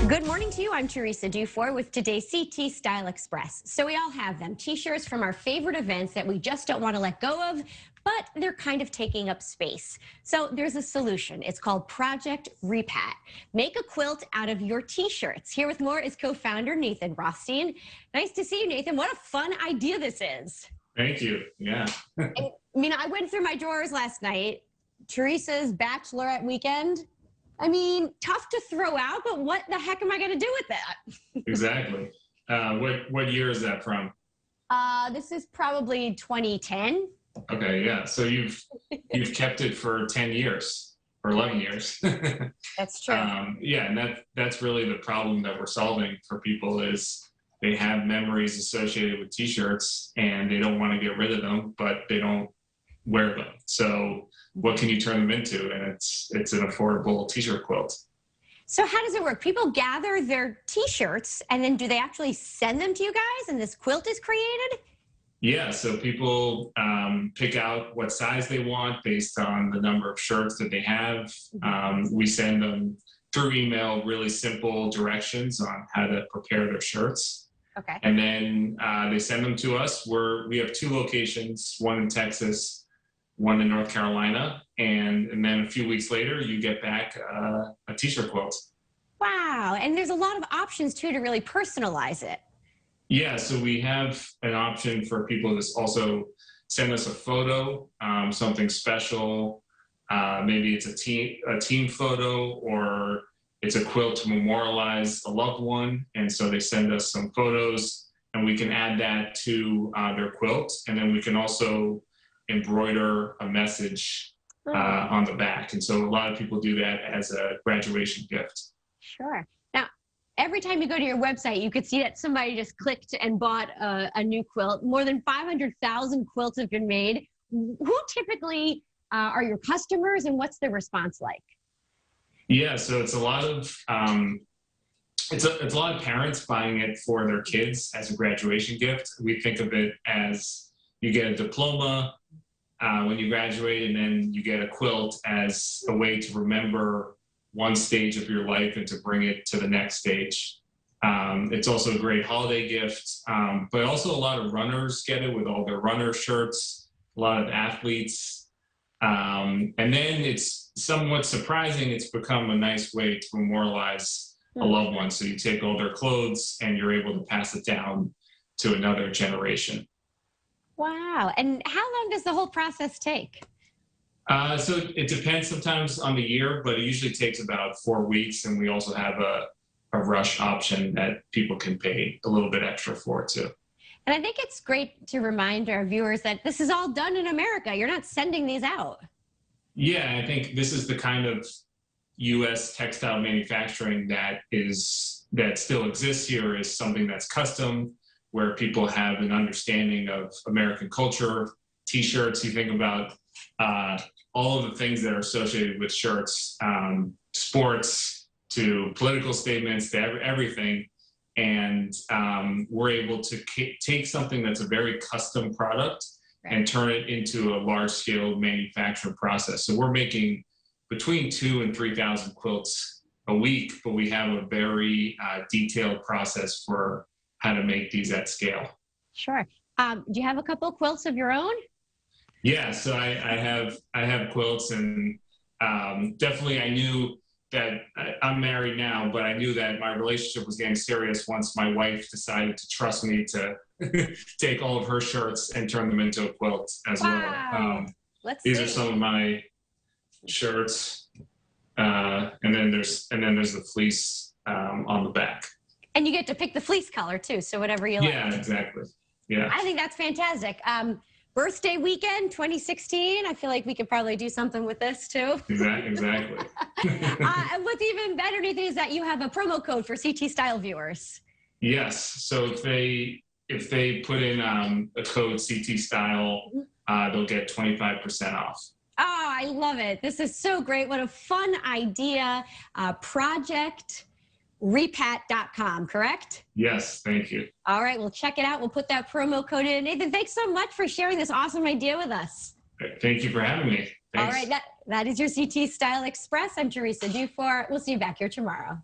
Good morning to you. I'm Teresa Dufour with today's CT Style Express. So we all have them, t-shirts from our favorite events that we just don't want to let go of, but they're kind of taking up space. So there's a solution. It's called Project Repat. Make a quilt out of your t-shirts. Here with more is co-founder Nathan Rothstein. Nice to see you, Nathan. What a fun idea this is. Thank you. Yeah. I went through my drawers last night. Teresa's bachelorette weekend. Tough to throw out, but what the heck am I going to do with that? Exactly. What year is that from? This is probably 2010. Okay, yeah. So you've kept it for 10 years or 11 years. That's true. Yeah, and that's really the problem that we're solving for people is they have memories associated with t-shirts and they don't want to get rid of them, but they don't wear them. So what can you turn them into? And it's an affordable t-shirt quilt. So how does it work? People gather their t-shirts and then do they actually send them to you guys and this quilt is created? Yeah, so people pick out what size they want based on the number of shirts that they have. We send them through email really simple directions on how to prepare their shirts. Okay. And then they send them to us. We have 2 locations, one in Texas, one in North Carolina, and then a few weeks later, you get back a t-shirt quilt. Wow, and there's a lot of options too to really personalize it. Yeah, so we have an option for people to also send us a photo, something special. Maybe it's a team photo, or it's a quilt to memorialize a loved one, and so they send us some photos, and we can add that to their quilt, and then we can also embroider a message on the back. And so a lot of people do that as a graduation gift. Sure. Now, every time you go to your website, you could see that somebody just clicked and bought a new quilt. More than 500,000 quilts have been made. Who typically are your customers and what's the response like? Yeah, so it's a lot of it's a lot of parents buying it for their kids as a graduation gift. We think of it as you get a diploma when you graduate, and then you get a quilt as a way to remember one stage of your life and to bring it to the next stage. It's also a great holiday gift, but also a lot of runners get it with all their runner shirts, a lot of athletes. And then it's somewhat surprising, it's become a nice way to memorialize a loved one. So you take all their clothes and you're able to pass it down to another generation. Wow. And how long does the whole process take? So it depends sometimes on the year, but it usually takes about 4 weeks. And we also have a rush option that people can pay a little bit extra for too. And I think it's great to remind our viewers that this is all done in America. You're not sending these out. Yeah, I think this is the kind of U.S. textile manufacturing that still exists here, is something that's custom, where people have an understanding of American culture. T-shirts, you think about all of the things that are associated with shirts, sports to political statements to everything. And we're able to take something that's a very custom product and turn it into a large-scale manufacturing process. So we're making between 2,000 and 3,000 quilts a week, but we have a very detailed process for how to make these at scale. Sure. Do you have a couple of quilts of your own? Yeah, so I have quilts, and definitely I knew that I'm married now, but I knew that my relationship was getting serious once my wife decided to trust me to take all of her shirts and turn them into a quilt as well. These are some of my shirts, and then there's the fleece on the back. And you get to pick the fleece color too, so whatever you like. Yeah, exactly. Yeah. I think that's fantastic. Birthday weekend 2016, I feel like we could probably do something with this too. Exactly. And what's even better, Nathan, is that you have a promo code for CT Style viewers. Yes. So if they put in a code CT Style, they'll get 25% off. Oh, I love it. This is so great. What a fun idea. Projectrepat.com, correct? Yes, thank you. All right, we'll check it out. We'll put that promo code in. Nathan, thanks so much for sharing this awesome idea with us. Thank you for having me. Thanks. All right, that is your CT Style Express. I'm Teresa Dufour. We'll see you back here tomorrow.